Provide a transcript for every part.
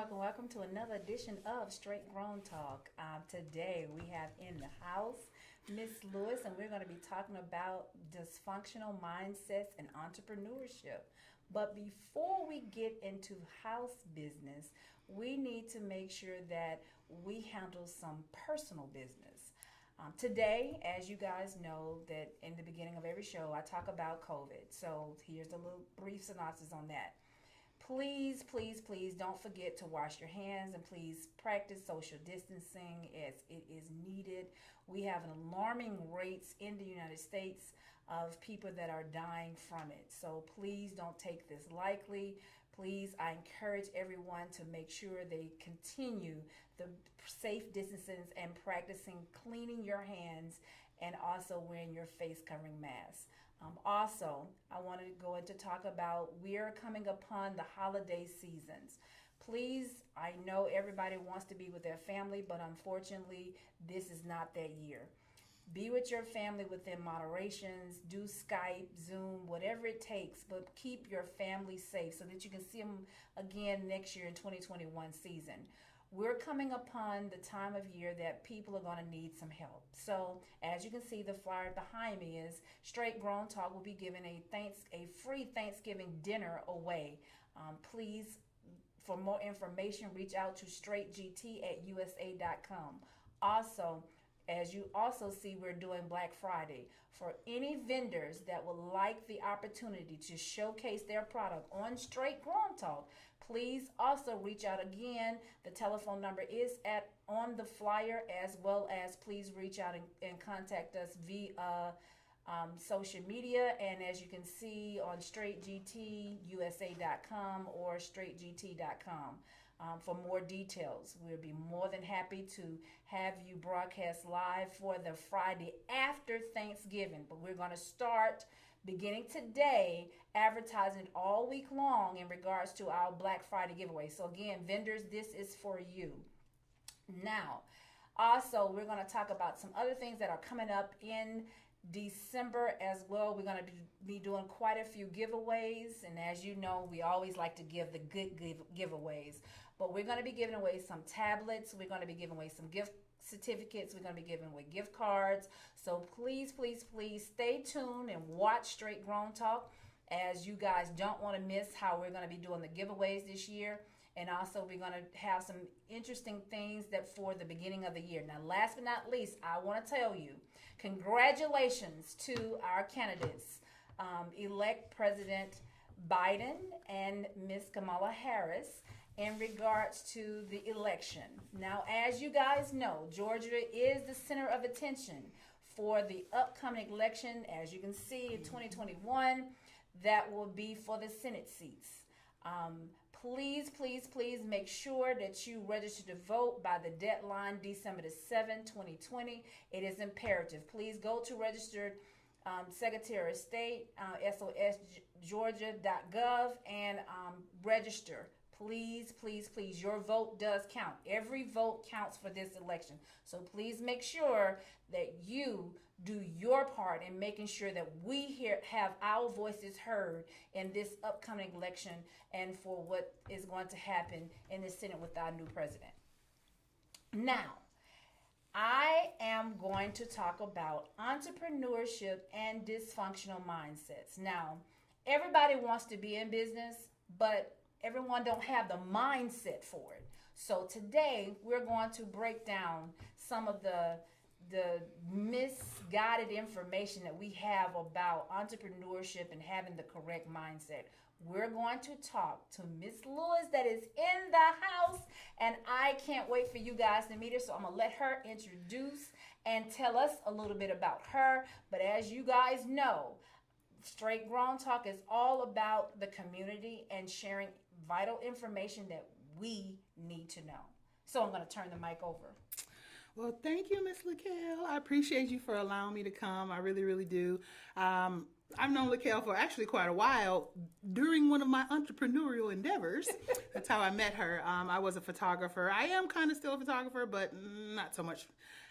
welcome, welcome to another edition of Straight Grown Talk. Today we have in the house Miss Lewis, and we're going to be talking about dysfunctional mindsets and entrepreneurship. But before we get into house business, we need to make sure that we handle some personal business. Today, as you guys know, that in the beginning of every show, I talk about COVID. So here's a little brief synopsis on that. Please, please, please don't forget to wash your hands and please practice social distancing as it is needed. We have an alarming rates in the United States of people that are dying from it. So please don't take this lightly. Please, I encourage everyone to make sure they continue the safe distancing and practicing cleaning your hands and also wearing your face covering masks. Also, I wanted to go into talk about we're coming upon the holiday seasons. Please, I know everybody wants to be with their family, but unfortunately, this is not that year. Be with your family within moderations, do Skype, Zoom, whatever it takes, but keep your family safe so that you can see them again next year in 2021 season. We're coming upon the time of year that people are going to need some help. So as you can see, the flyer behind me is Straight Grown Talk will be giving a free Thanksgiving dinner away. Please, for more information, reach out to straightgt@usa.com. Also, as you also see, we're doing Black Friday. For any vendors that would like the opportunity to showcase their product on Straight Grown Talk, please also reach out again. The telephone number is on the flyer, as well as please reach out and contact us via social media. And as you can see on straightgtusa.com or straightgt.com. For more details, we'll be more than happy to have you broadcast live for the Friday after Thanksgiving. But we're going to start beginning today advertising all week long in regards to our Black Friday giveaway. So again, vendors, this is for you. Now, also, we're going to talk about some other things that are coming up in December as well. We're going to be doing quite a few giveaways, and as you know, we always like to give the good giveaways. But we're going to be giving away some tablets. We're going to be giving away some gift certificates. We're going to be giving away gift cards. So please, please, please stay tuned and watch Straight Grown Talk, as you guys don't want to miss how we're going to be doing the giveaways this year. And also, we're going to have some interesting things that for the beginning of the year. Now, last but not least, I want to tell you, congratulations to our candidates, elect President Biden and Ms. Kamala Harris, in regards to the election. Now, as you guys know, Georgia is the center of attention for the upcoming election. As you can see, in 2021, that will be for the Senate seats. Please, please, please make sure that you register to vote by the deadline, December the 7th, 2020. It is imperative. Please go to registered Secretary of State, sosgeorgia.gov, and register. Please, please, please, your vote does count. Every vote counts for this election. So please make sure that you do your part in making sure that we have our voices heard in this upcoming election and for what is going to happen in the Senate with our new president. Now, I am going to talk about entrepreneurship and dysfunctional mindsets. Now, everybody wants to be in business, but everyone don't have the mindset for it. So today we're going to break down some of the misguided information that we have about entrepreneurship and having the correct mindset. We're going to talk to Miss Lewis that is in the house, and I can't wait for you guys to meet her. So I'm gonna let her introduce and tell us a little bit about her. But as you guys know, Straight Grown Talk is all about the community and sharing vital information that we need to know. So I'm going to turn the mic over. Well, thank you, Miss LaKale. I appreciate you for allowing me to come. I really, really do. I've known LaKale for actually quite a while during one of my entrepreneurial endeavors. That's how I met her. I was a photographer. I am kind of still a photographer, but not so much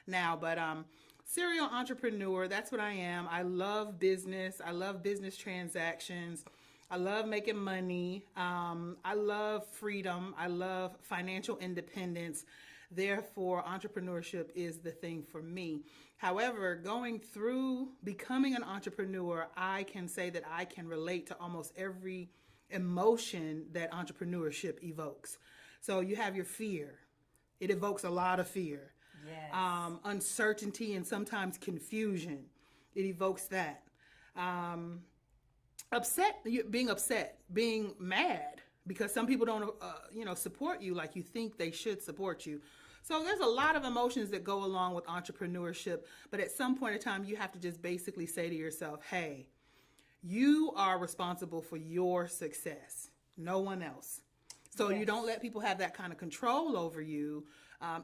now. But serial entrepreneur, that's what I am. I love business. I love business transactions. I love making money. I love freedom. I love financial independence. Therefore, entrepreneurship is the thing for me. However, going through becoming an entrepreneur, I can say that I can relate to almost every emotion that entrepreneurship evokes. So you have your fear. It evokes a lot of fear. Yes. Uncertainty and sometimes confusion. It evokes that. Being upset, being mad because some people don't, support you like you think they should support you. So there's a lot of emotions that go along with entrepreneurship, but at some point in time, you have to just basically say to yourself, hey, you are responsible for your success, no one else. So you don't let people have that kind of control over you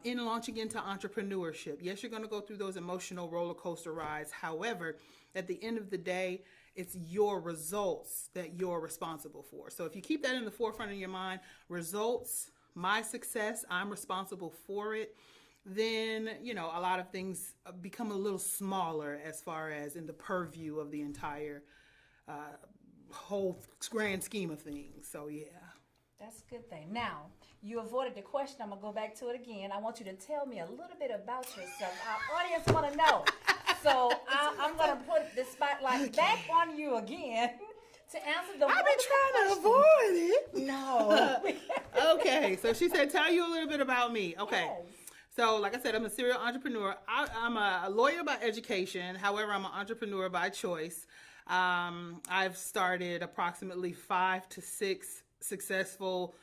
in launching into entrepreneurship. Yes, you're going to go through those emotional roller coaster rides. However, at the end of the day, it's your results that you're responsible for. So if you keep that in the forefront of your mind, results, my success, I'm responsible for it, then, a lot of things become a little smaller as far as in the purview of the entire whole grand scheme of things. So, yeah. That's a good thing. Now, you avoided the question. I'm going to go back to it again. I want you to tell me a little bit about yourself. Our audience want to know. So I'm going to put the spotlight back on you again to answer the I've been trying to avoid it. No. Okay, so she said, tell you a little bit about me. Okay. Yes. So, like I said, I'm a serial entrepreneur. I'm a lawyer by education. However, I'm an entrepreneur by choice. I've started approximately 5 to 6 successful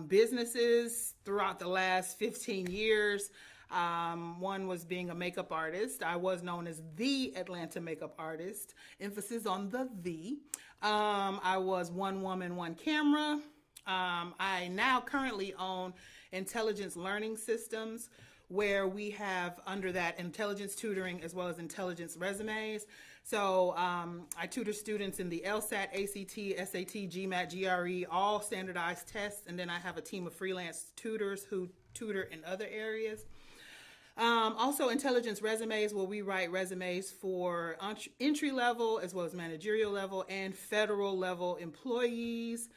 businesses throughout the last 15 years. One was being a makeup artist. I was known as the Atlanta makeup artist. Emphasis on the. I was one woman, one camera. I now currently own Intelligence Learning Systems, where we have under that intelligence tutoring as well as intelligence resumes. So I tutor students in the LSAT, ACT, SAT, GMAT, GRE, all standardized tests. And then I have a team of freelance tutors who tutor in other areas. Also intelligence resumes, where we write resumes for entry level as well as managerial level and federal level employees.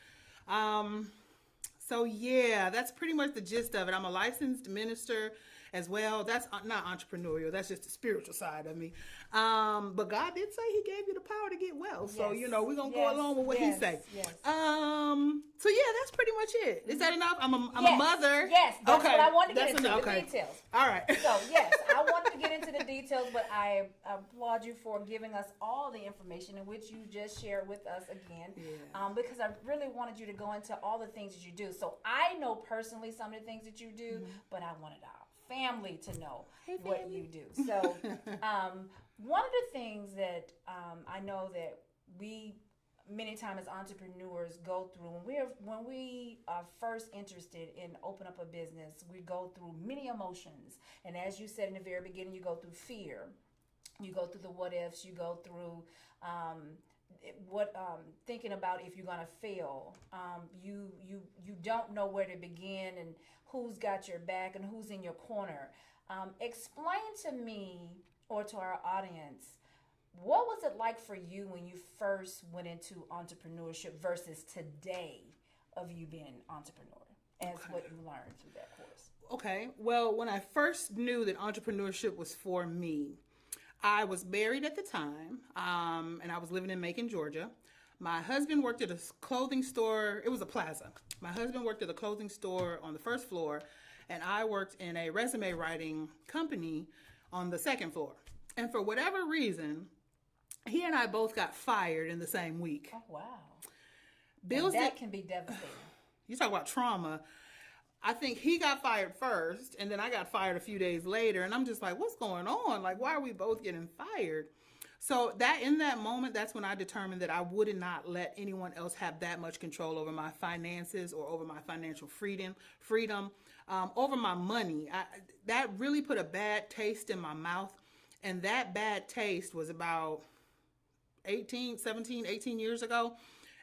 So yeah, that's pretty much the gist of it. I'm a licensed minister as well. That's not entrepreneurial. That's just the spiritual side of me. But God did say he gave you the power to get wealth. So, we're going to go along with what he say. Yes. So yeah, that's pretty much it. Is that enough? I'm a mother. Yes, that's what I wanted to get into, the okay. details. All right. So yes, I wanted to get into the details, but I applaud you for giving us all the information in which you just shared with us again. Yeah. Because I really wanted you to go into all the things that you do. So I know personally some of the things that you do, but I wanted our family to know what you do. So one of the things that I know that we many times as entrepreneurs go through when we are first interested in open up a business, we go through many emotions. And as you said in the very beginning, you go through fear, you go through the what ifs, you go through thinking about if you're gonna fail. You don't know where to begin and who's got your back and who's in your corner. Explain to me or to our audience, what was it like for you when you first went into entrepreneurship versus today of you being an entrepreneur as what you learned through that course? Okay. Well, when I first knew that entrepreneurship was for me, I was married at the time, and I was living in Macon, Georgia. My husband worked at a clothing store. It was a plaza. My husband worked at a clothing store on the first floor, and I worked in a resume writing company on the second floor. And for whatever reason, he and I both got fired in the same week. Oh, wow. Bills that can be devastating. You talk about trauma. I think he got fired first, and then I got fired a few days later, and I'm just like, what's going on? Like, why are we both getting fired? So that in that moment, that's when I determined that I would not let anyone else have that much control over my finances or over my financial freedom, over my money. That really put a bad taste in my mouth, and that bad taste was about 18 years ago.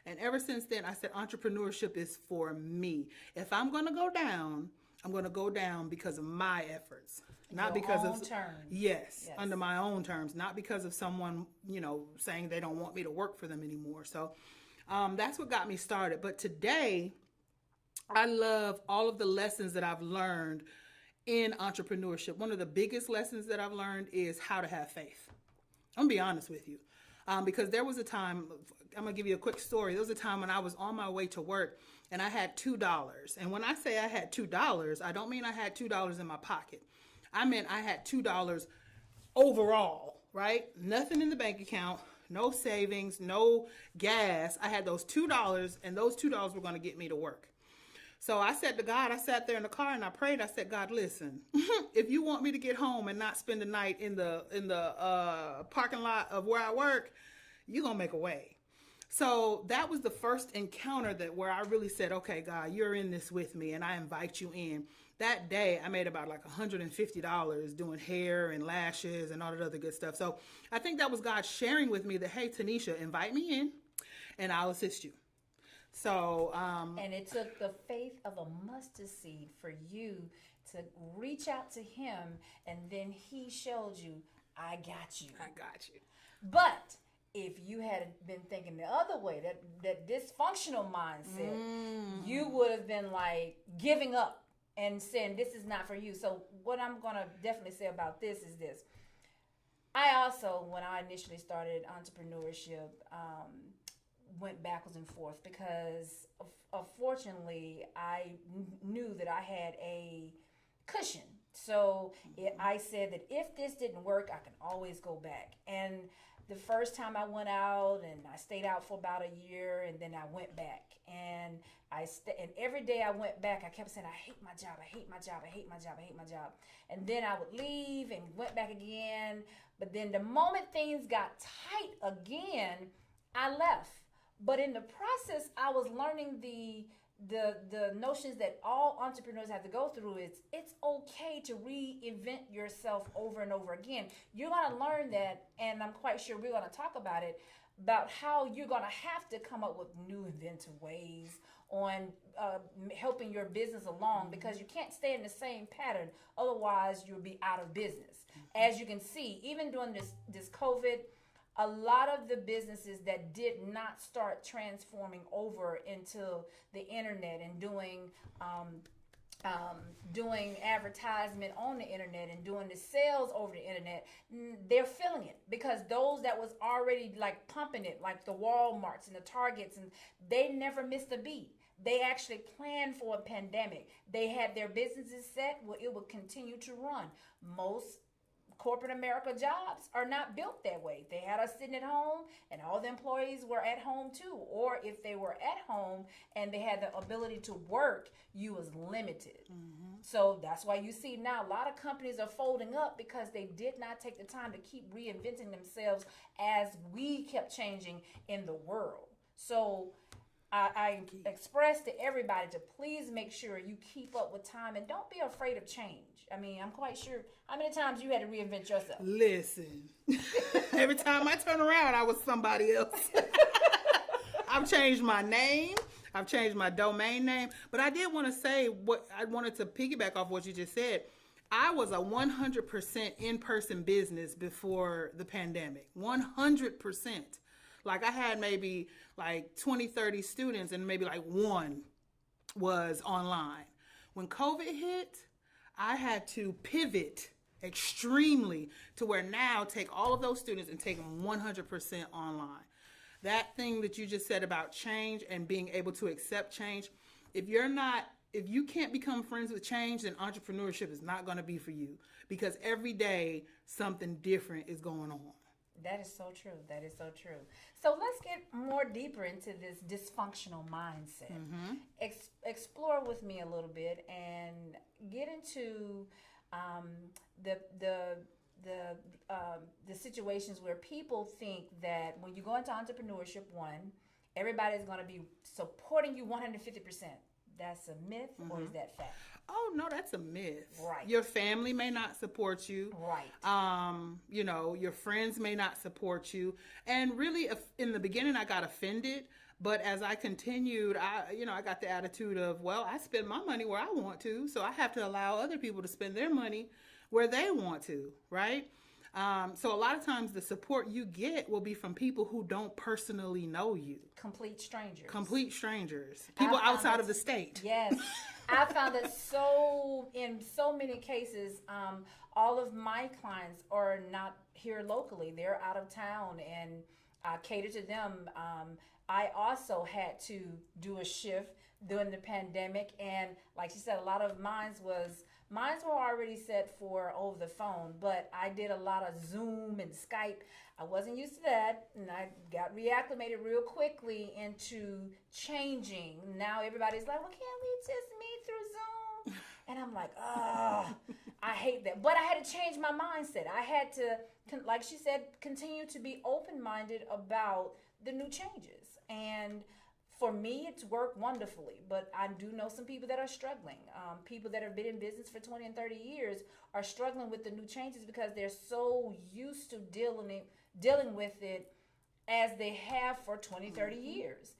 And ever since then, I said, entrepreneurship is for me. If I'm going to go down, I'm going to go down because of my efforts. Not because of terms. Yes, under my own terms, not because of someone, saying they don't want me to work for them anymore. So That's what got me started. But today, I love all of the lessons that I've learned in entrepreneurship. One of the biggest lessons that I've learned is how to have faith. I'm going to be honest with you. Because there was a time, I'm going to give you a quick story. There was a time when I was on my way to work and I had $2. And when I say I had $2, I don't mean I had $2 in my pocket. I meant I had $2 overall, right? Nothing in the bank account, no savings, no gas. I had those $2, and those $2 were going to get me to work. So I said to God, I sat there in the car and I prayed. I said, God, listen, if you want me to get home and not spend the night in the parking lot of where I work, you're going to make a way. So that was the first encounter where I really said, okay, God, you're in this with me and I invite you in. That day, I made about like $150 doing hair and lashes and all that other good stuff. So I think that was God sharing with me that, hey, Tanisha, invite me in and I'll assist you. So, and it took the faith of a mustard seed for you to reach out to him, and then he showed you, I got you. I got you. But if you had been thinking the other way, that dysfunctional mindset, you would have been like giving up and saying, this is not for you. So what I'm going to definitely say about this is this. I also, when I initially started entrepreneurship, went backwards and forth because fortunately I knew that I had a cushion. So I said that if this didn't work, I can always go back. And the first time I went out, and I stayed out for about a year, and then I went back. And and every day I went back, I kept saying, I hate my job, I hate my job, I hate my job, I hate my job. And then I would leave and went back again. But then the moment things got tight again, I left. But in the process, I was learning the notions that all entrepreneurs have to go through is it's okay to reinvent yourself over and over again. You're going to learn that, and I'm quite sure we're going to talk about it, about how you're going to have to come up with new inventive ways on helping your business along, because you can't stay in the same pattern. Otherwise, you'll be out of business. As you can see, even during this COVID, a lot of the businesses that did not start transforming over into the internet and doing advertisement on the internet and doing the sales over the internet, they're feeling it, because those that was already like pumping it, like the Walmarts and the Targets, and they never missed a beat. They actually planned for a pandemic. They had their businesses set where it would continue to run. Most corporate America jobs are not built that way. They had us sitting at home and all the employees were at home too. Or if they were at home and they had the ability to work, you was limited. So that's why you see now a lot of companies are folding up, because they did not take the time to keep reinventing themselves as we kept changing in the world. So I express to everybody to please make sure you keep up with time and don't be afraid of change. I mean, I'm quite sure. How many times you had to reinvent yourself? Listen, every time I turn around, I was somebody else. I've changed my name. I've changed my domain name. But I did want to say what I wanted to piggyback off what you just said. I was a 100% in-person business before the pandemic. 100%. Like I had maybe like 20, 30 students, and maybe like one was online. When COVID hit, I had to pivot extremely to where now take all of those students and take them 100% online. That thing that you just said about change and being able to accept change, if you can't become friends with change, then entrepreneurship is not going to be for you, because every day something different is going on. That is so true. That is so true. So let's get more deeper into this dysfunctional mindset. Explore with me a little bit and get into the situations where people think that when you go into entrepreneurship, everybody's going to be supporting you 150%. That's a myth, or is that fact? Oh, no, that's a myth. Right. Your family may not support you. Right. Your friends may not support you. And really, in the beginning, I got offended. But as I continued, I got the attitude of, well, I spend my money where I want to, so I have to allow other people to spend their money where they want to, right? So a lot of times the support you get will be from people who don't personally know you. Complete strangers. Complete strangers. People outside of the state. Yes. I found that in so many cases, all of my clients are not here locally. They're out of town, and I cater to them. I also had to do a shift during the pandemic, and like she said, a lot of mine were already set for over the phone, but I did a lot of Zoom and Skype. I wasn't used to that, and I got reacclimated real quickly into changing. Now everybody's like, well, can't we just meet through Zoom? And I'm like, I hate that. But I had to change my mindset. I had to, like she said, continue to be open-minded about the new changes. And for me, it's worked wonderfully, but I do know some people that are struggling. People that have been in business for 20 and 30 years are struggling with the new changes because they're so used to dealing with it as they have for 20, 30 years.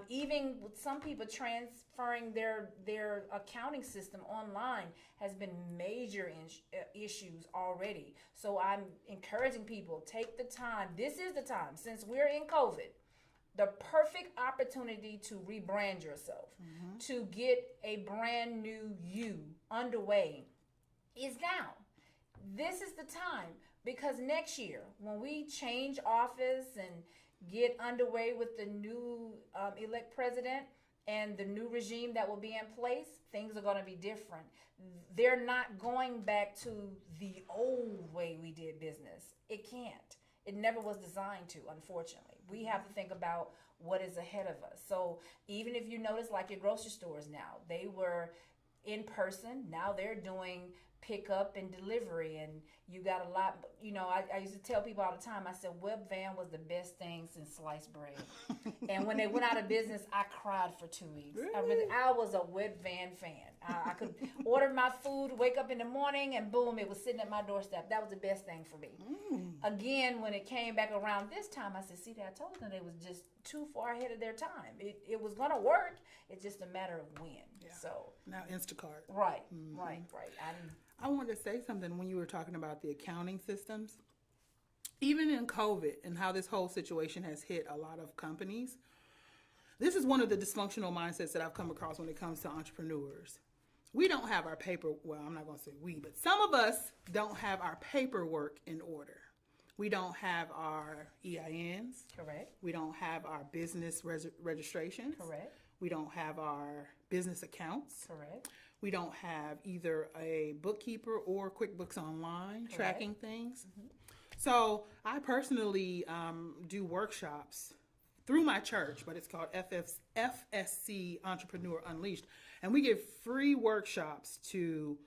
Even with some people transferring their accounting system online has been major issues already. So I'm encouraging people, take the time. This is the time, since we're in COVID, the perfect opportunity to rebrand yourself, to get a brand new you underway is now. This is the time, because next year, when we change office and get underway with the new elect president and the new regime that will be in place, things are going to be different. They're not going back to the old way we did business. It can't. It never was designed to, unfortunately. We have to think about what is ahead of us. So even if you notice, like your grocery stores now, they were in person. Now they're doing pickup and delivery, and you got a lot. I used to tell people all the time, I said web van was the best thing since sliced bread. And when they went out of business, I cried for 2 weeks. Really? I was a web van fan. I could order my food, wake up in the morning, and boom, it was sitting at my doorstep. That was the best thing for me. Again, when it came back around this time, I said, see, I told them they was just too far ahead of their time. It was going to work. It's just a matter of when. Yeah. So now Instacart. Right. I wanted to say something when you were talking about the accounting systems. Even in COVID and how this whole situation has hit a lot of companies, this is one of the dysfunctional mindsets that I've come across when it comes to entrepreneurs. We don't have our I'm not going to say we, but some of us don't have our paperwork in order. We don't have our EINs. Correct. We don't have our business registrations. Correct. We don't have our business accounts. Correct. We don't have either a bookkeeper or QuickBooks Online tracking things. So I personally do workshops through my church, but it's called FSC Entrepreneur Unleashed. And we give free workshops to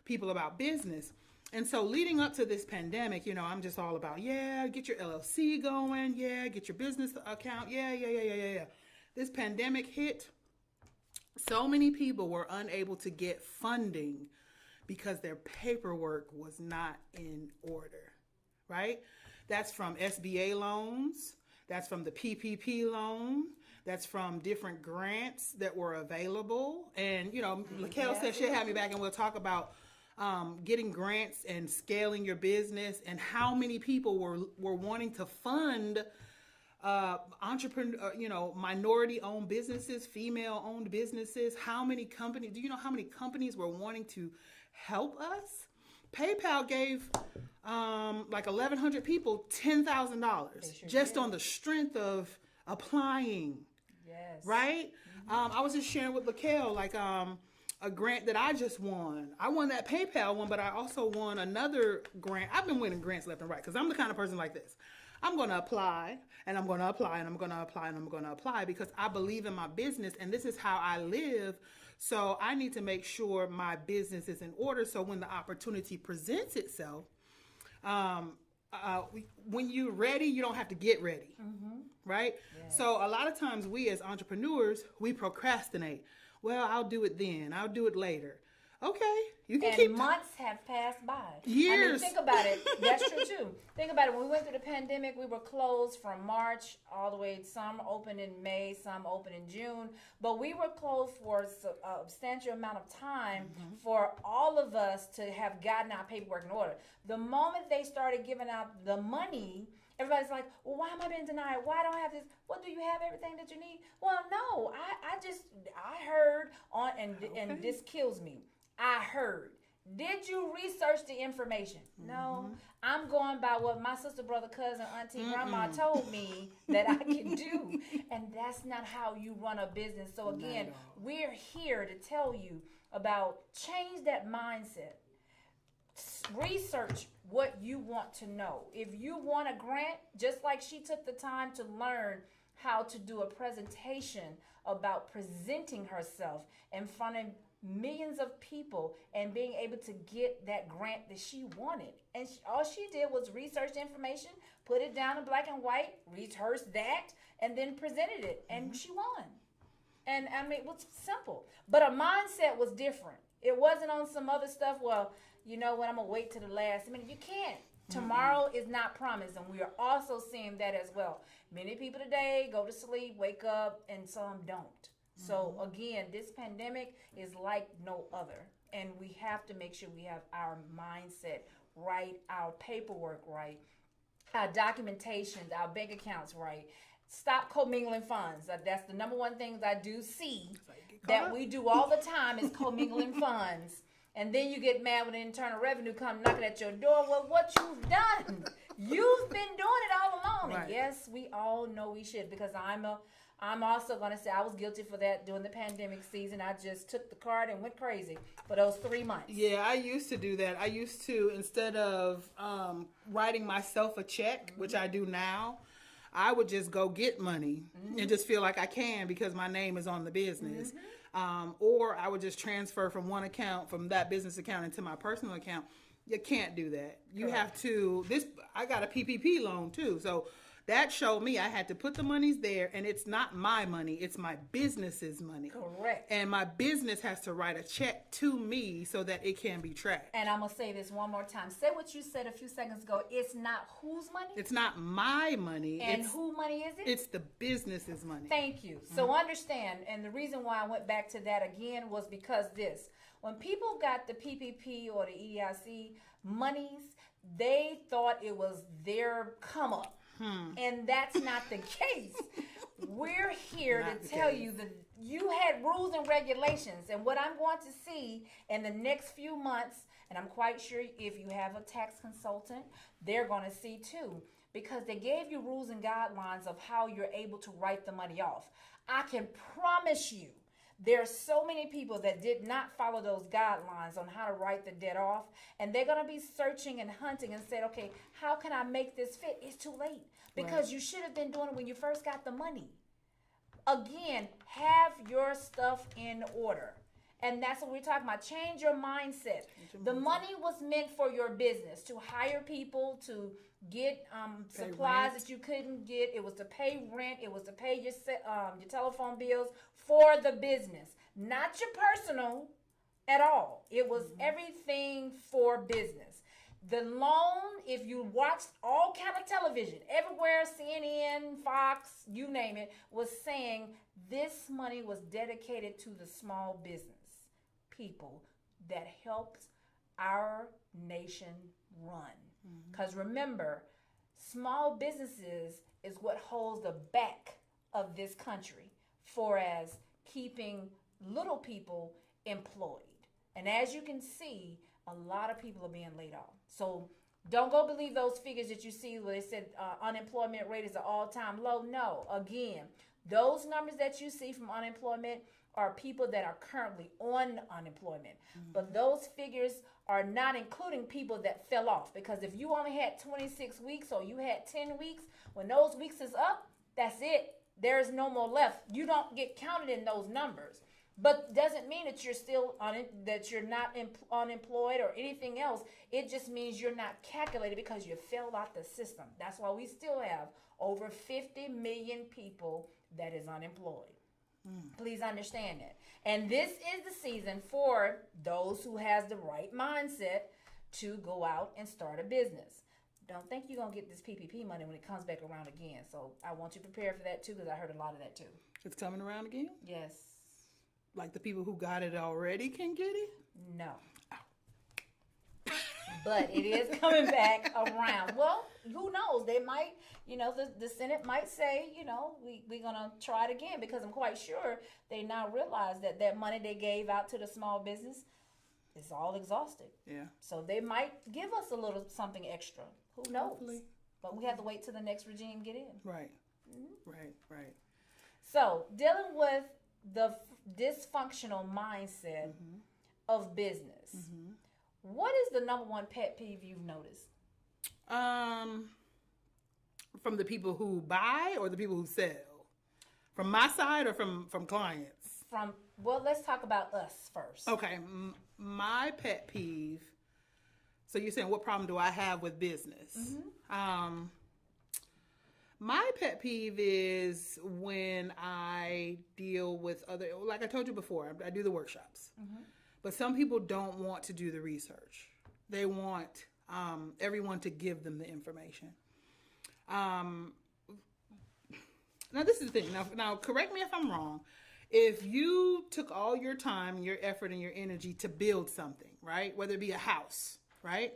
people about business. And so leading up to this pandemic, I'm just all about, get your LLC going. Get your business account. Yeah. This pandemic hit. So many people were unable to get funding because their paperwork was not in order, right? That's from SBA loans. That's from the PPP loan. That's from different grants that were available. And, Laquel said she'll have me back and we'll talk about getting grants and scaling your business and how many people were wanting to fund minority-owned businesses, female-owned businesses. How many companies? Do you know how many companies were wanting to help us? PayPal gave like 1,100 people $10,000 just on the strength of applying. Yes. Right? I was just sharing with Laquel a grant that I just won. I won that PayPal one, but I also won another grant. I've been winning grants left and right because I'm the kind of person like this. I'm going to apply, and I'm going to apply, and I'm going to apply, and I'm going to apply because I believe in my business, and this is how I live. So I need to make sure my business is in order. So when the opportunity presents itself, when you're ready, you don't have to get ready, right? Yeah. So a lot of times we as entrepreneurs, we procrastinate. Well, I'll do it then. I'll do it later. Okay, you can And keep months have passed by. years. I mean, think about it. That's true too. Think about it. When we went through the pandemic, we were closed from March all the way. Some open in May, some open in June. But we were closed for a substantial amount of time for all of us to have gotten our paperwork in order. The moment they started giving out the money, everybody's like, well, why am I being denied? Why don't I have this? What, do you have everything that you need? Well, no, I heard on, and this kills me. I heard. Did you research the information? No. I'm going by what my sister, brother, cousin, auntie, grandma told me that I can do. And that's not how you run a business. So again, we're here to tell you about change that mindset. Research what you want to know. If you want a grant, just like she took the time to learn how to do a presentation about presenting herself in front of millions of people and being able to get that grant that she wanted. And all she did was research the information, put it down in black and white, rehearsed that, and then presented it. And she won. And I mean, it was simple. But her mindset was different. It wasn't on some other stuff, well, you know what, I'm going to wait to the last minute. You can't. Tomorrow is not promised, and we are also seeing that as well. Many people today go to sleep, wake up, and some don't. So again, this pandemic is like no other, and we have to make sure we have our mindset right, our paperwork right, our documentations, our bank accounts right. Stop commingling funds. That's the number one thing I do see that we do all the time is commingling funds. And then you get mad when the Internal Revenue come knocking at your door. Well, what you've done, you've been doing it all along. Right. And yes, we all know we should, because I'm also going to say I was guilty for that during the pandemic season. I just took the card and went crazy for those 3 months. Yeah, I used to do that. I used to, instead of writing myself a check, which I do now, I would just go get money and just feel like I can because my name is on the business. Or I would just transfer from one account, from that business account into my personal account. You can't do that. You have to, I got a PPP loan too. So that showed me I had to put the monies there, and it's not my money, it's my business's money. Correct. And my business has to write a check to me so that it can be tracked. And I'm going to say this one more time. Say what you said a few seconds ago. It's not whose money? It's not my money. And whose money is it? It's the business's money. Thank you. So understand, and the reason why I went back to that again was because when people got the PPP or the EIC monies, they thought it was their come up. And that's not the case. We're here to tell you that you had rules and regulations. And what I'm going to see in the next few months, and I'm quite sure if you have a tax consultant, they're going to see too, because they gave you rules and guidelines of how you're able to write the money off. I can promise you, there are so many people that did not follow those guidelines on how to write the debt off, and they're going to be searching and hunting and said, okay, how can I make this fit? It's too late, because you should have been doing it when you first got the money. Again, have your stuff in order. And that's what we're talking about. Change your mindset. The money was meant for your business, to hire people, to get supplies that you couldn't get. It was to pay rent. It was to pay your telephone bills for the business, not your personal at all. It was everything for business. The loan, if you watched all kind of television, everywhere, CNN, Fox, you name it, was saying this money was dedicated to the small business people that helped our nation run. Because remember, small businesses is what holds the back of this country for as keeping little people employed. And as you can see, a lot of people are being laid off. So don't go believe those figures that you see where they said unemployment rate is an all-time low. No, again, those numbers that you see from unemployment are people that are currently on unemployment. But those figures are not including people that fell off, because if you only had 26 weeks or you had 10 weeks, when those weeks is up, that's it. There is no more left. You don't get counted in those numbers. But doesn't mean that you're still that you're not unemployed or anything else. It just means you're not calculated because you fell out the system. That's why we still have over 50 million people that is unemployed. Please understand that. And this is the season for those who has the right mindset to go out and start a business. Don't think you're going to get this PPP money when it comes back around again. So I want you prepared for that too, because I heard a lot of that too. It's coming around again? Yes. Like the people who got it already can get it? No. But it is coming back around. Well, who knows? They might, the Senate might say, we're going to try it again, because I'm quite sure they now realize that money they gave out to the small business is all exhausted. Yeah. So they might give us a little something extra. Who knows? Hopefully. But we have to wait till the next regime get in. Right. Right. So dealing with the dysfunctional mindset of business. What is the number one pet peeve you've noticed? From the people who buy or the people who sell? From my side or from clients? Let's talk about us first. Okay. My pet peeve. So you're saying, what problem do I have with business? My pet peeve is when I deal with like I told you before, I do the workshops. But some people don't want to do the research. They want everyone to give them the information. Now, this is the thing. Now, correct me if I'm wrong. If you took all your time, your effort, and your energy to build something, right? Whether it be a house, right?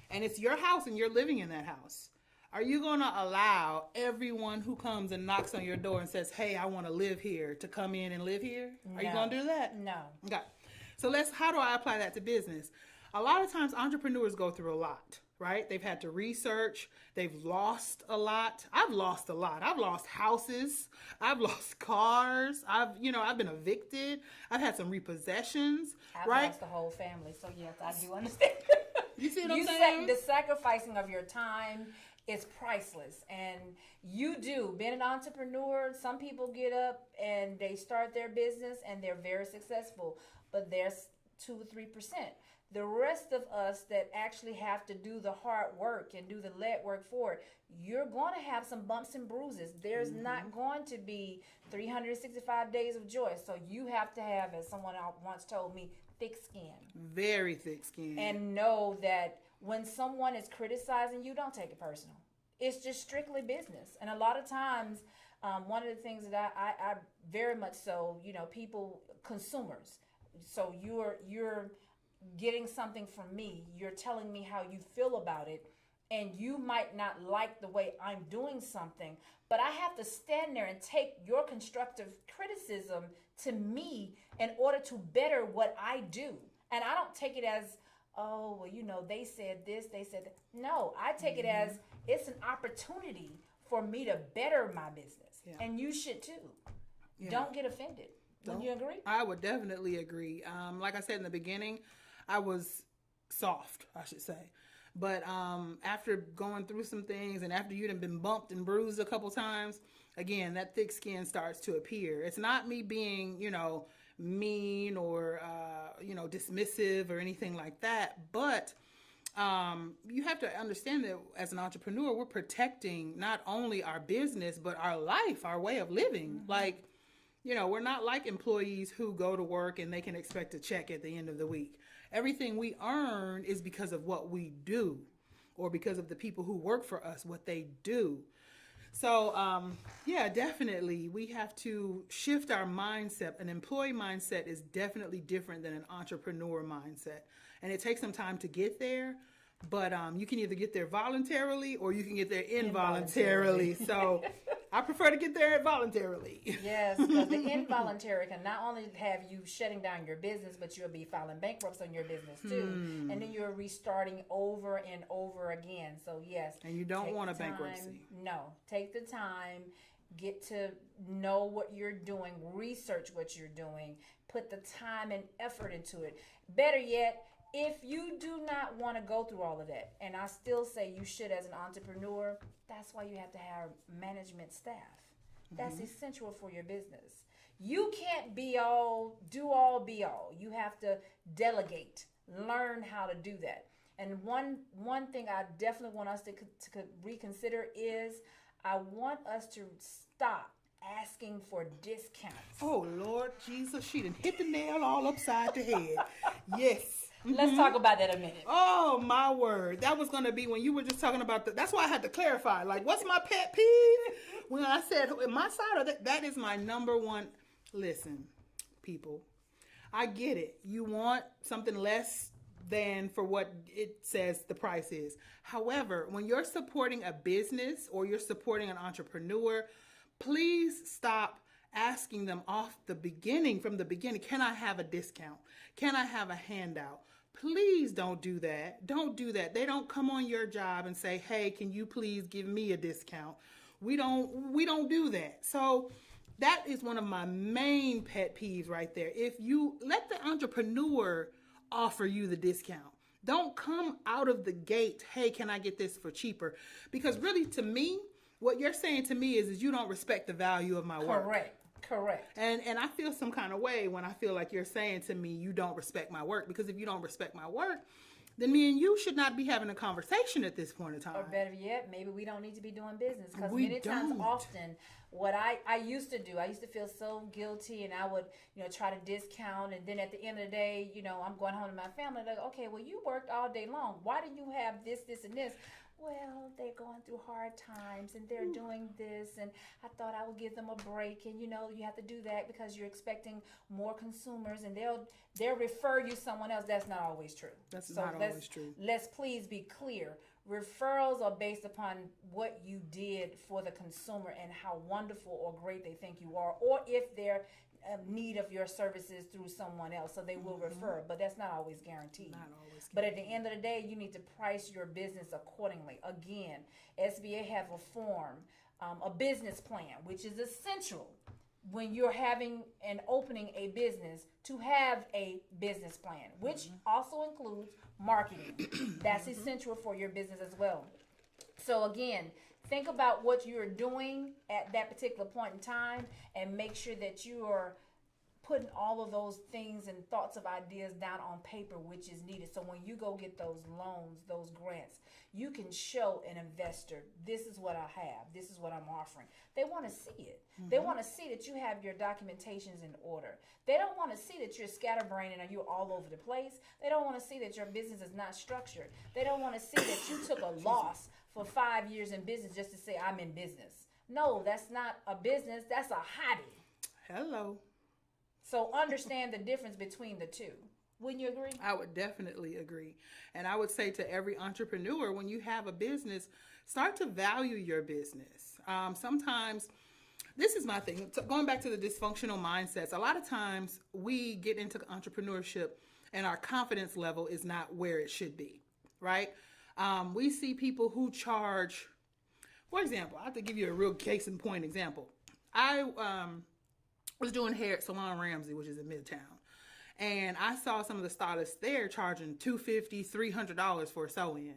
And it's your house and you're living in that house. Are you going to allow everyone who comes and knocks on your door and says, hey, I want to live here, to come in and live here? Are you going to do that? No. Okay. So how do I apply that to business? A lot of times entrepreneurs go through a lot, right? They've had to research. They've lost a lot. I've lost a lot. I've lost houses. I've lost cars. I've been evicted. I've had some repossessions, right? I've lost the whole family. So yes, I do understand. You see what I'm saying? The sacrificing of your time is priceless. And being an entrepreneur, some people get up and they start their business and they're very successful. But there's 2 or 3%. The rest of us that actually have to do the hard work and do the lead work for it, you're going to have some bumps and bruises. There's not going to be 365 days of joy. So you have to have, as someone once told me, thick skin. Very thick skin. And know that when someone is criticizing you, don't take it personal. It's just strictly business. And a lot of times, one of the things that I very much so, people, consumers. So you're getting something from me. You're telling me how you feel about it. And you might not like the way I'm doing something, but I have to stand there and take your constructive criticism to me in order to better what I do. And I don't take it as, they said this, they said that. No, I take it as it's an opportunity for me to better my business. Yeah. And you should too. Yeah. Don't get offended. Don't you agree? I would definitely agree. Like I said in the beginning, I was soft, I should say. But after going through some things and after you've been bumped and bruised a couple times, again, that thick skin starts to appear. It's not me being, mean or, dismissive or anything like that. But you have to understand that as an entrepreneur, we're protecting not only our business, but our life, our way of living. Like, we're not like employees who go to work and they can expect a check at the end of the week. Everything we earn is because of what we do or because of the people who work for us, what they do. So, definitely we have to shift our mindset. An employee mindset is definitely different than an entrepreneur mindset. And it takes some time to get there, but you can either get there voluntarily or you can get there involuntarily. So I prefer to get there voluntarily. Yes, because the involuntary can not only have you shutting down your business, but you'll be filing bankruptcy on your business too. And then you're restarting over and over again. So yes. And you don't want a bankruptcy. No, take the time, get to know what you're doing, research what you're doing, put the time and effort into it. Better yet, if you do not want to go through all of that, and I still say you should as an entrepreneur, that's why you have to have management staff. That's essential for your business. You can't be all be all. You have to delegate, learn how to do that. And one thing I definitely want us to reconsider is I want us to stop asking for discounts. Oh, Lord Jesus, she done hit the nail all upside the head. Yes. Let's talk about that a minute. Oh, my word. That was going to be when you were just talking about that's why I had to clarify. Like, what's my pet peeve? When I said my side of that is my number one. Listen, people, I get it. You want something less than for what it says the price is. However, when you're supporting a business or you're supporting an entrepreneur, please stop asking them from the beginning, can I have a discount? Can I have a handout? Please don't do that. Don't do that. They don't come on your job and say, hey, can you please give me a discount? We don't do that. So that is one of my main pet peeves right there. If you let the entrepreneur offer you the discount, don't come out of the gate, hey, can I get this for cheaper? Because really, to me, what you're saying to me is you don't respect the value of my work. Correct. And I feel some kind of way when I feel like you're saying to me you don't respect my work, because if you don't respect my work, then me and you should not be having a conversation at this point in time. Or better yet, maybe we don't need to be doing business, because many times, often, what I used to do, I used to feel so guilty, and I would, try to discount, and then at the end of the day, I'm going home to my family, like, okay, well, you worked all day long. Why do you have this, and this? Well, they're going through hard times and they're doing this, and I thought I would give them a break, and you have to do that because you're expecting more consumers, and they'll refer you someone else. That's not always true. That's not always true. Let's please be clear. Referrals are based upon what you did for the consumer and how wonderful or great they think you are, or if they're need of your services through someone else, so they will refer, but that's not always guaranteed. But at the end of the day, you need to price your business accordingly. Again, SBA have a form, a business plan, which is essential when you're having and opening a business, to have a business plan, which also includes marketing. That's essential for your business as well. So again, think about what you're doing at that particular point in time, and make sure that you are putting all of those things and thoughts of ideas down on paper, which is needed. So when you go get those loans, those grants, you can show an investor, this is what I have, this is what I'm offering. They want to see it. They want to see that you have your documentations in order. They don't want to see that you're scatterbrained and you're all over the place. They don't want to see that your business is not structured. They don't want to see that you took a loss for 5 years in business just to say I'm in business. No, that's not a business. That's a hobby. Hello. So understand the difference between the two. Wouldn't you agree? I would definitely agree. And I would say to every entrepreneur, when you have a business, start to value your business. Sometimes, this is my thing, going back to the dysfunctional mindsets, a lot of times we get into entrepreneurship and our confidence level is not where it should be, right? We see people who charge, for example, I have to give you a real case in point example. I was doing hair at Salon Ramsey, which is in Midtown. And I saw some of the stylists there charging $250, $300 for a sew-in.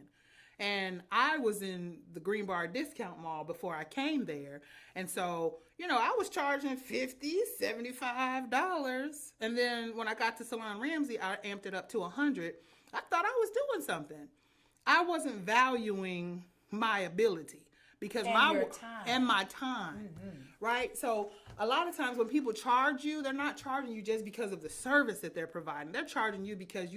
And I was in the Green Bar Discount Mall before I came there. And so, I was charging $50, $75. And then when I got to Salon Ramsey, I amped it up to $100. I thought I was doing something. I wasn't valuing my ability. Because my time, right? So a lot of times when people charge you, they're not charging you just because of the service that they're providing. They're charging you because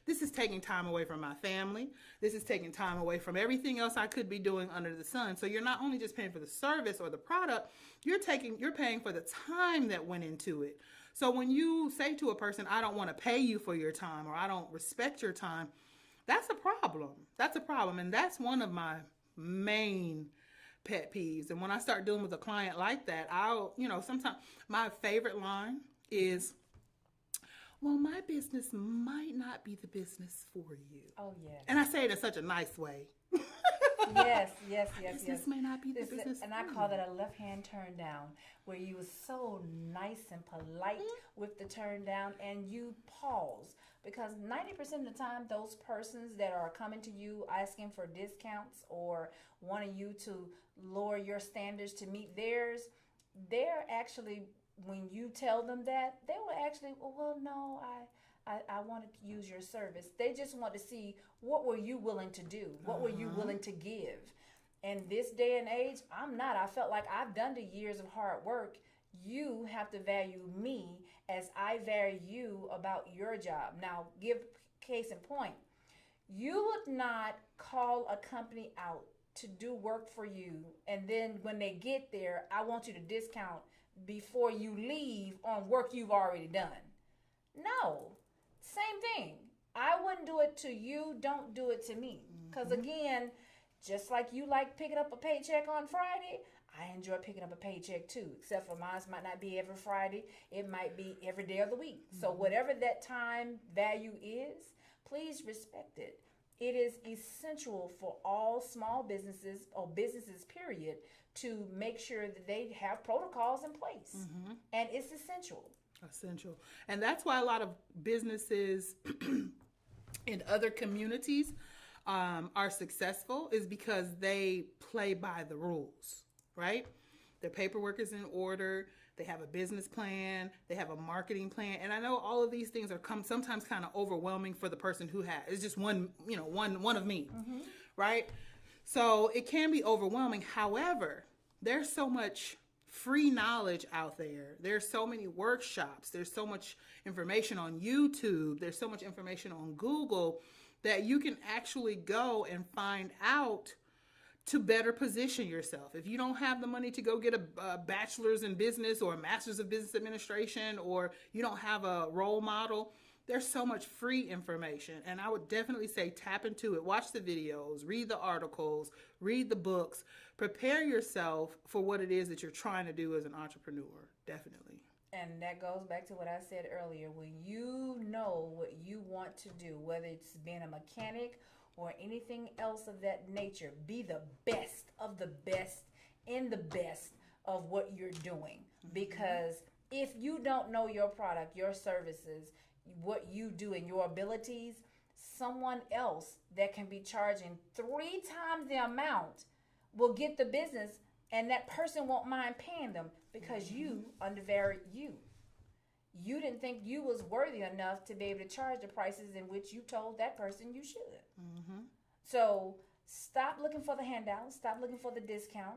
this is taking time away from my family. This is taking time away from everything else I could be doing under the sun. So you're not only just paying for the service or the product, you're paying for the time that went into it. So when you say to a person, I don't want to pay you for your time, or I don't respect your time, that's a problem. That's a problem. And that's one of my main pet peeves. And when I start dealing with a client like that, sometimes my favorite line is, well, my business might not be the business for you. Oh, yeah. And I say it in such a nice way. Yes. Business may not be the business. And I call that a left-hand turn down, where you was so nice and polite with the turn down, and you pause. Because 90% of the time, those persons that are coming to you asking for discounts or wanting you to lower your standards to meet theirs, they're actually, when you tell them that, they will actually, well, no, I wanted to use your service. They just want to see, what were you willing to do? What were you willing to give? In this day and age, I'm not. I felt like I've done the years of hard work. You have to value me as I value you about your job. Now, give case in point. You would not call a company out to do work for you, and then when they get there, I want you to discount before you leave on work you've already done. No, same thing. I wouldn't do it to you. Don't do it to me. Because again, just like you like picking up a paycheck on Friday, I enjoy picking up a paycheck too, except for mine might not be every Friday. It might be every day of the week. So whatever that time value is, please respect it. It is essential for all small businesses or businesses, period, to make sure that they have protocols in place. And it's essential. Essential. And that's why a lot of businesses in other communities are successful, is because they play by the rules, right? Their paperwork is in order. They have a business plan. They have a marketing plan. And I know all of these things are sometimes kind of overwhelming for the person who has. It's just one of me, right? So it can be overwhelming. However, there's so much free knowledge out there. There's so many workshops. There's so much information on YouTube. There's so much information on Google that you can actually go and find out to better position yourself. If you don't have the money to go get a bachelor's in business or a master's of business administration, or you don't have a role model, there's so much free information. And I would definitely say tap into it. Watch the videos, read the articles, read the books. Prepare yourself for what it is that you're trying to do as an entrepreneur. Definitely. And that goes back to what I said earlier. When you know what you want to do, whether it's being a mechanic or anything else of that nature, be the best of the best in the best of what you're doing. Because if you don't know your product, your services, what you do and your abilities, someone else that can be charging 3 times the amount will get the business, and that person won't mind paying them because you undervalued you. You didn't think you was worthy enough to be able to charge the prices in which you told that person you should. So stop looking for the handout. Stop looking for the discount.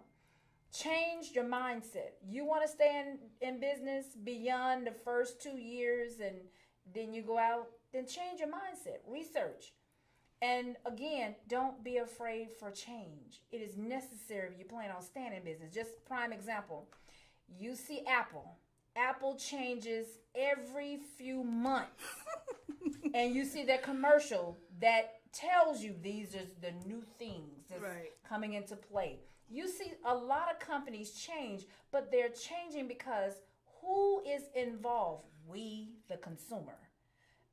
Change your mindset. You want to stay in business beyond the first 2 years and then you go out, then change your mindset. Research. And again, don't be afraid for change. It is necessary if you plan on staying in business. Just prime example. You see Apple. Apple changes every few months. And you see that commercial that tells you these are the new things that's coming into play. You see a lot of companies change, but they're changing because who is involved? We, the consumer,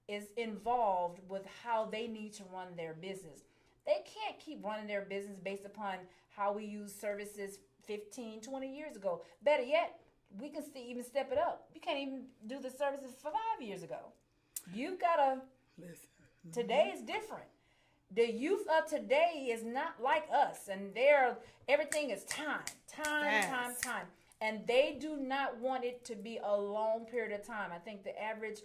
is involved with how they need to run their business. They can't keep running their business based upon how we use services 15, 20 years ago. Better yet, we can even step it up. You can't even do the services for 5 years ago. You've got to, today is different. The youth of today is not like us, and everything is time. And they do not want it to be a long period of time. I think the average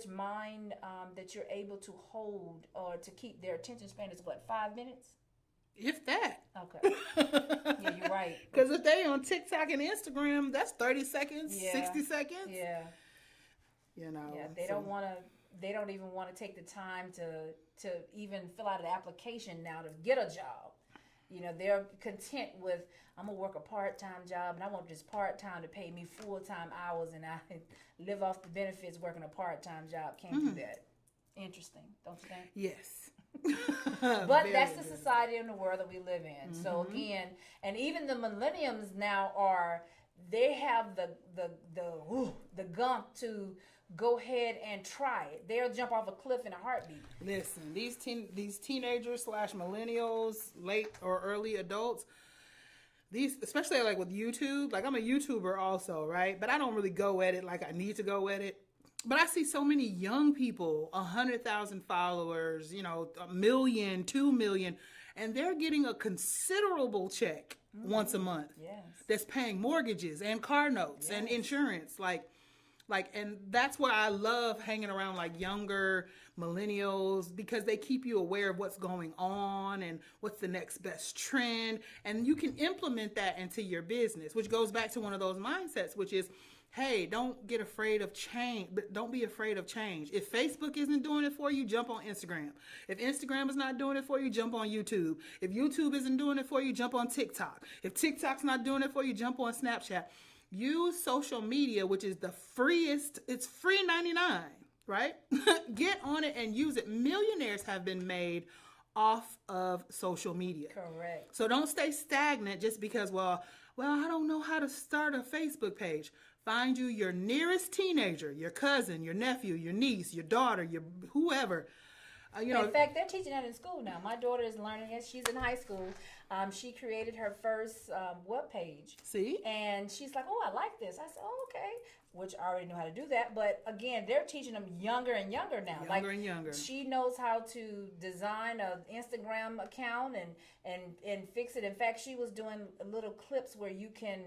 mind that you're able to hold or to keep their attention span is 5 minutes? If that. Okay. Yeah, you're right. Because if they on TikTok and Instagram, that's 30 seconds, 60 seconds. Yeah. You know. Yeah, they don't even want to take the time to even fill out an application now to get a job. You know, they're content with, I'm going to work a part-time job, and I want this part-time to pay me full-time hours, and I live off the benefits working a part-time job. Can't do that. Interesting, don't you think? Yes. But that's the society and the world that we live in. So again, and even the millenniums now they have the gump to go ahead and try it. They'll jump off a cliff in a heartbeat. Listen, these teenagers / millennials, late or early adults, these, especially like with YouTube, like I'm a YouTuber also, right? But I don't really go at it like I need to go at it. But I see so many young people, 100,000 followers, 1 million, 2 million, and they're getting a considerable check once a month. Yes. That's paying mortgages and car notes and insurance. Like And that's where I love hanging around like younger millennials, because they keep you aware of what's going on and what's the next best trend. And you can implement that into your business, which goes back to one of those mindsets, which is, hey, don't get afraid of change, but don't be afraid of change. If Facebook isn't doing it for you, jump on Instagram. If Instagram is not doing it for you, jump on YouTube. If YouTube isn't doing it for you, jump on TikTok. If TikTok's not doing it for you, jump on Snapchat. Use social media, which is the freest. It's free 99, right? Get on it and use it. Millionaires have been made off of social media. Correct. So don't stay stagnant just because, well, I don't know how to start a Facebook page. Find you your nearest teenager, your cousin, your nephew, your niece, your daughter, your whoever. In fact, they're teaching that in school now. My daughter is learning it. She's in high school. She created her first web page. See? And she's like, oh, I like this. I said, oh, okay. Which I already know how to do that. But again, they're teaching them younger and younger now. Younger and younger. She knows how to design an Instagram account and fix it. In fact, she was doing little clips where you can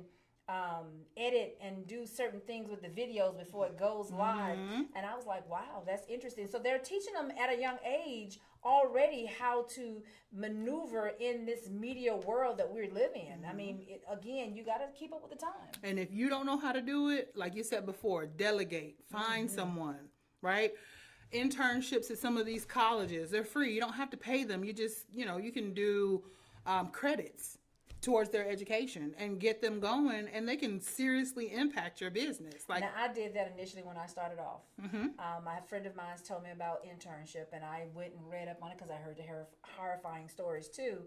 edit and do certain things with the videos before it goes live. And I was like, wow, that's interesting. So they're teaching them at a young age already how to maneuver in this media world that we're living in. I mean, again, you got to keep up with the time. And if you don't know how to do it, like you said before, delegate, find someone, right? Internships at some of these colleges, they're free. You don't have to pay them. You just, you can do credits towards their education and get them going, and they can seriously impact your business. Now, I did that initially when I started off. My friend of mine told me about internship, and I went and read up on it because I heard the horrifying stories too.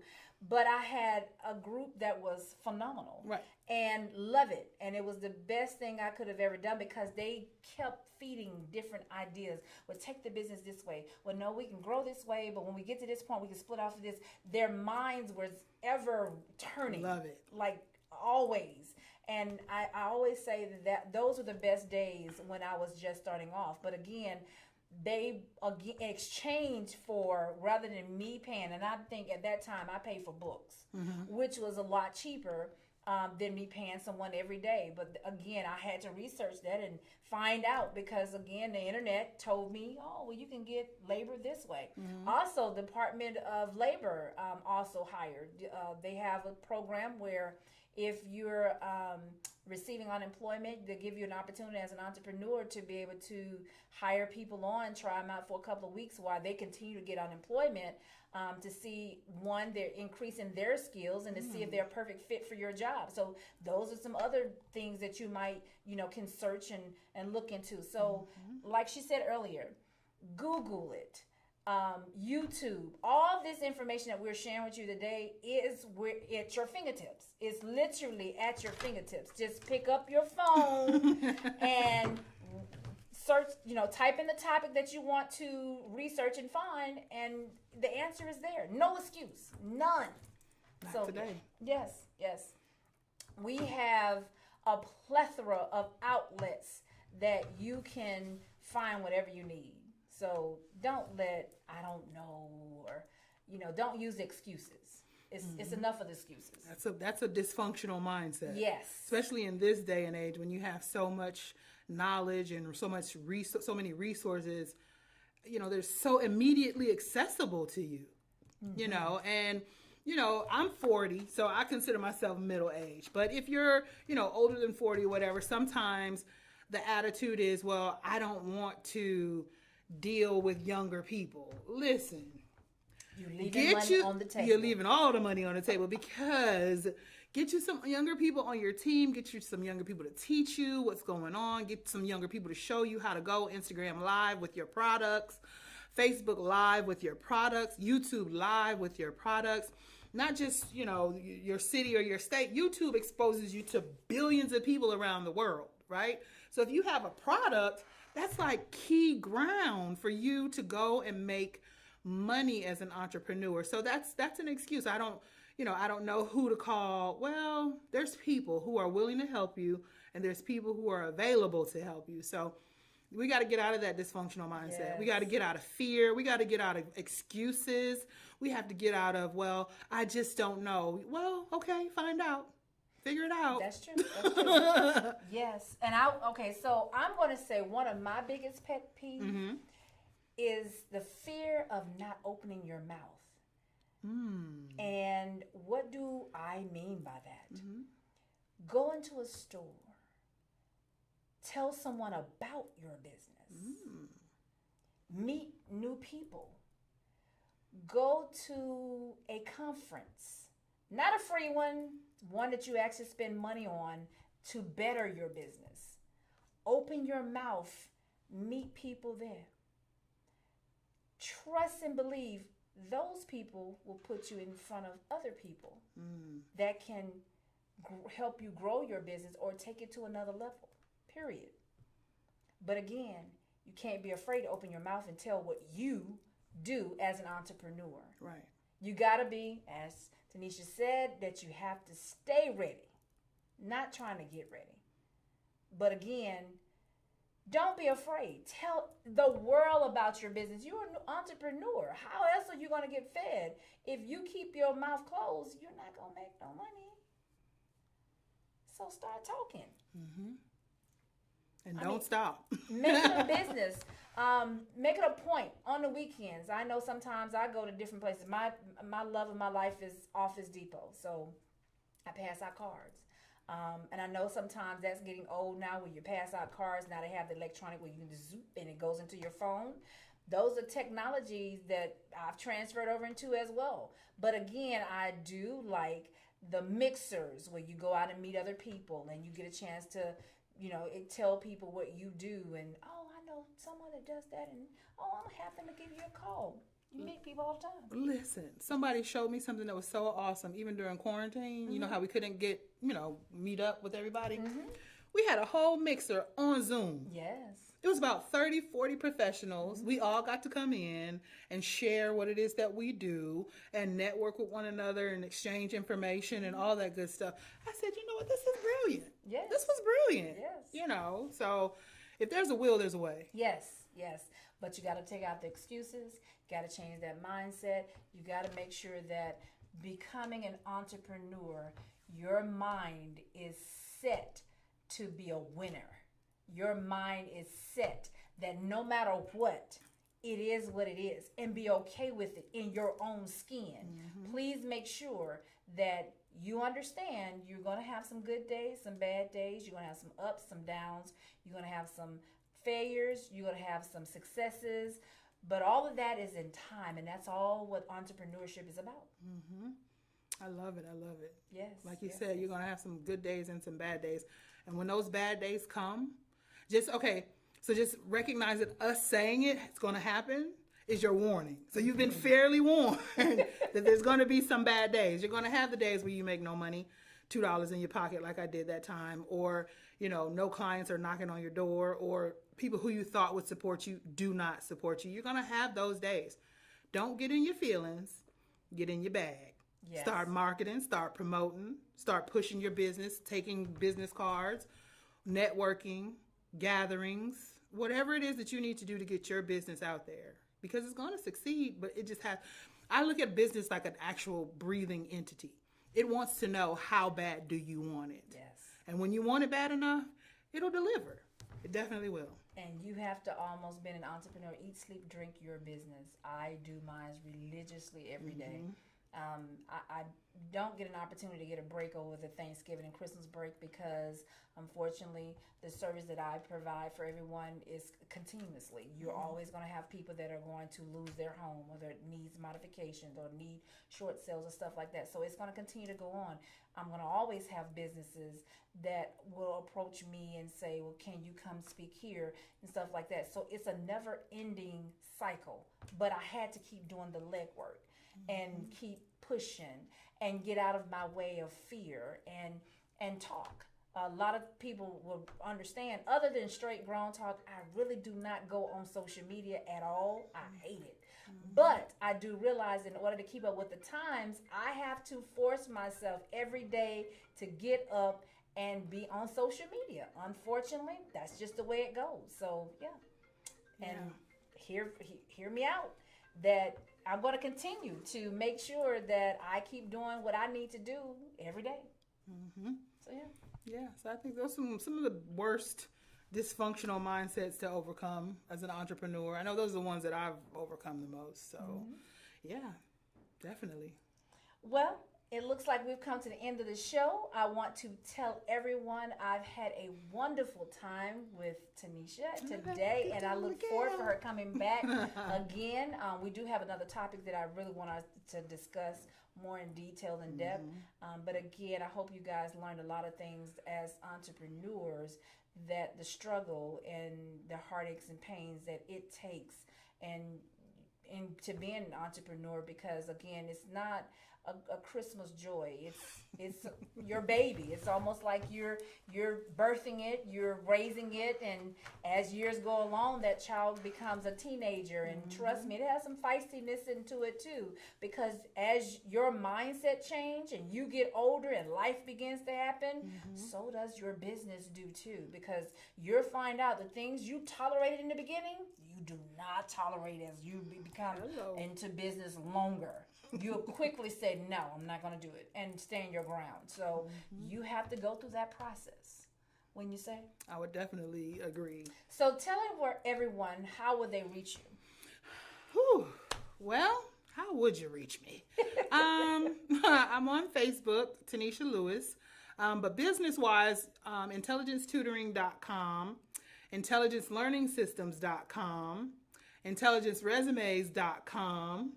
But I had a group that was phenomenal, right, and love it. And it was the best thing I could have ever done because they kept feeding different ideas. Well, take the business this way. Well, no, we can grow this way, but when we get to this point, we can split off of this. Their minds were ever turning. Love it. Like always. And I always say that those were the best days when I was just starting off. But again, they exchanged for, rather than me paying, and I think at that time I paid for books, which was a lot cheaper than me paying someone every day. But again, I had to research that and find out, because again, the internet told me, oh, well, you can get labor this way. Also, Department of Labor also hired. They have a program where if you're receiving unemployment, they give you an opportunity as an entrepreneur to be able to hire people on, try them out for a couple of weeks while they continue to get unemployment, to see, one, they're increasing their skills, and to see if they're a perfect fit for your job. So those are some other things that you might, can search and look into. So like she said earlier, Google it. YouTube, all this information that we're sharing with you today is at your fingertips. It's literally at your fingertips. Just pick up your phone and search, type in the topic that you want to research and find, and the answer is there. No excuse, none. Not today. Yes. We have a plethora of outlets that you can find whatever you need. So don't let, I don't know, or, don't use excuses. It's enough of the excuses. That's a dysfunctional mindset. Yes. Especially in this day and age when you have so much knowledge and so many resources, they're so immediately accessible to you, and I'm 40, so I consider myself middle age. But if you're, older than 40 or whatever, sometimes the attitude is, well, I don't want to deal with younger people. Listen, you're leaving money on the table. You're leaving all the money on the table, because get you some younger people on your team, get you some younger people to teach you what's going on, get some younger people to show you how to go Instagram Live with your products, Facebook Live with your products, YouTube Live with your products. Not just, your city or your state. YouTube exposes you to billions of people around the world, right? So if you have a product, that's like key ground for you to go and make money as an entrepreneur. So that's an excuse. I don't know who to call. Well, there's people who are willing to help you, and there's people who are available to help you. So we got to get out of that dysfunctional mindset. Yes. We got to get out of fear. We got to get out of excuses. We have to get out of, well, I just don't know. Well, okay, find out. Figure it out. That's true. That's true. Yes. And so I'm going to say one of my biggest pet peeves is the fear of not opening your mouth. And what do I mean by that? Go into a store. Tell someone about your business. Meet new people. Go to a conference. Not a free one that you actually spend money on to better your business. Open your mouth. Meet people there. Trust and believe those people will put you in front of other people that can help you grow your business or take it to another level, period. But again, you can't be afraid to open your mouth and tell what you do as an entrepreneur. Right. You got to be, as Tanisha said, that you have to stay ready, not trying to get ready. But again, don't be afraid. Tell the world about your business. You're an entrepreneur. How else are you going to get fed? If you keep your mouth closed, you're not going to make no money. So start talking. And don't stop. Make it a business. Make it a point on the weekends. I know sometimes I go to different places. My love of my life is Office Depot. So I pass out cards. And I know sometimes that's getting old now where you pass out cards. Now they have the electronic where you can just zoop and it goes into your phone. Those are technologies that I've transferred over into as well. But again, I do like the mixers where you go out and meet other people and you get a chance to, tell people what you do. And, I know someone that does that. And, I'm happy to give you a call. You meet people all the time. Listen, somebody showed me something that was so awesome, even during quarantine. You know how we couldn't get, meet up with everybody? We had a whole mixer on Zoom. Yes. It was about 30, 40 professionals. We all got to come in and share what it is that we do and network with one another and exchange information and all that good stuff. I said, you know what? This is brilliant. Yes. This was brilliant. Yes. So if there's a will, there's a way. Yes. But you got to take out the excuses. Got to change that mindset. You got to make sure that becoming an entrepreneur, your mind is set to be a winner. Your mind is set that no matter what, it is what it is, and be okay with it in your own skin. Please make sure that you understand you're going to have some good days, some bad days. You're going to have some ups, some downs. You're going to have some failures. You're going to have some successes. But all of that is in time, and that's all what entrepreneurship is about. I love it. Yes. Like you said, you're going to have some good days and some bad days. And when those bad days come, just recognize that us saying it's going to happen is your warning. So you've been fairly warned that there's going to be some bad days. You're going to have the days where you make no money, $2 in your pocket like I did that time, or, no clients are knocking on your door, or people who you thought would support you do not support you. You're going to have those days. Don't get in your feelings. Get in your bag. Yes. Start marketing, start promoting, start pushing your business, taking business cards, networking, gatherings, whatever it is that you need to do to get your business out there, because it's going to succeed. But I look at business like an actual breathing entity. It wants to know, how bad do you want it? Yes. And when you want it bad enough, it'll deliver. It definitely will. And you have to almost be an entrepreneur. Eat, sleep, drink your business. I do mine religiously every day. I don't get an opportunity to get a break over the Thanksgiving and Christmas break because, unfortunately, the service that I provide for everyone is continuously. You're always going to have people that are going to lose their home, or that needs modifications, or need short sales or stuff like that. So it's going to continue to go on. I'm going to always have businesses that will approach me and say, well, can you come speak here and stuff like that. So it's a never-ending cycle. But I had to keep doing the legwork and keep pushing and get out of my way of fear and talk. A lot of people will understand, other than straight grown talk, I really do not go on social media at all. I hate it. But I do realize in order to keep up with the times, I have to force myself every day to get up and be on social media. Unfortunately, that's just the way it goes. So, yeah. And hear me out, that I'm going to continue to make sure that I keep doing what I need to do every day. So yeah. Yeah, so I think those are some of the worst dysfunctional mindsets to overcome as an entrepreneur. I know those are the ones that I've overcome the most. So, yeah, definitely. Well, it looks like we've come to the end of the show. I want to tell everyone I've had a wonderful time with Tanisha today, and I look forward for her coming back again. We do have another topic that I really want us to discuss more in detail and depth. But again, I hope you guys learned a lot of things as entrepreneurs, that the struggle and the heartaches and pains that it takes and to being an entrepreneur, because again, it's not a Christmas joy. It's your baby. It's almost like you're birthing it, you're raising it, and as years go along, that child becomes a teenager. And trust me, it has some feistiness into it too, because as your mindset change and you get older and life begins to happen, so does your business do too, because you'll find out the things you tolerated in the beginning, you do not tolerate as you become into business longer. You'll quickly say, no, I'm not going to do it, and stand your ground. So you have to go through that process. Wouldn't you say? I would definitely agree. So tell everyone, how would they reach you? Whew. Well, how would you reach me? I'm on Facebook, Tanisha Lewis. But business-wise, intelligencetutoring.com, intelligencelearningsystems.com, intelligenceresumes.com,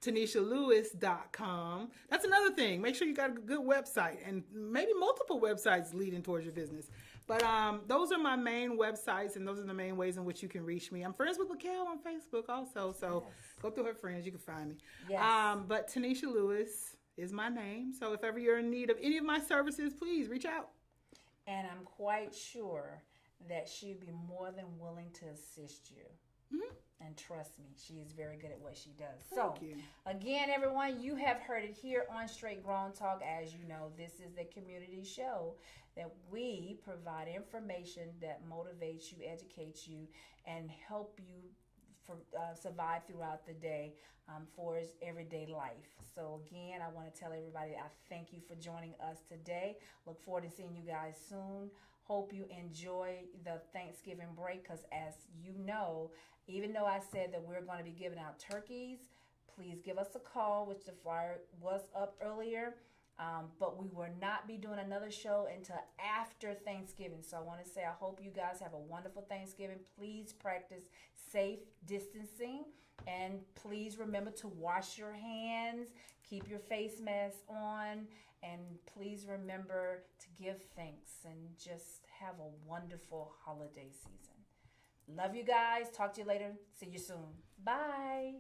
TanishaLewis.com. That's another thing. Make sure you got a good website, and maybe multiple websites leading towards your business. But those are my main websites, and those are the main ways in which you can reach me. I'm friends with Laquel on Facebook also, so go through her friends. You can find me. Yes. But Tanisha Lewis is my name. So if ever you're in need of any of my services, please reach out. And I'm quite sure that she'd be more than willing to assist you. And trust me, she is very good at what she does. Thank you. Again, everyone, you have heard it here on Straight Grown Talk. As you know, this is the community show that we provide information that motivates you, educates you, and help you survive throughout the day for his everyday life. So again, I want to tell everybody I thank you for joining us today. Look forward to seeing you guys soon. Hope you enjoy the Thanksgiving break, because as you know, even though I said that we're going to be giving out turkeys, please give us a call, which the flyer was up earlier. But we will not be doing another show until after Thanksgiving. So I want to say I hope you guys have a wonderful Thanksgiving. Please practice safe distancing. And please remember to wash your hands, keep your face mask on, and please remember to give thanks and just have a wonderful holiday season. Love you guys. Talk to you later. See you soon. Bye.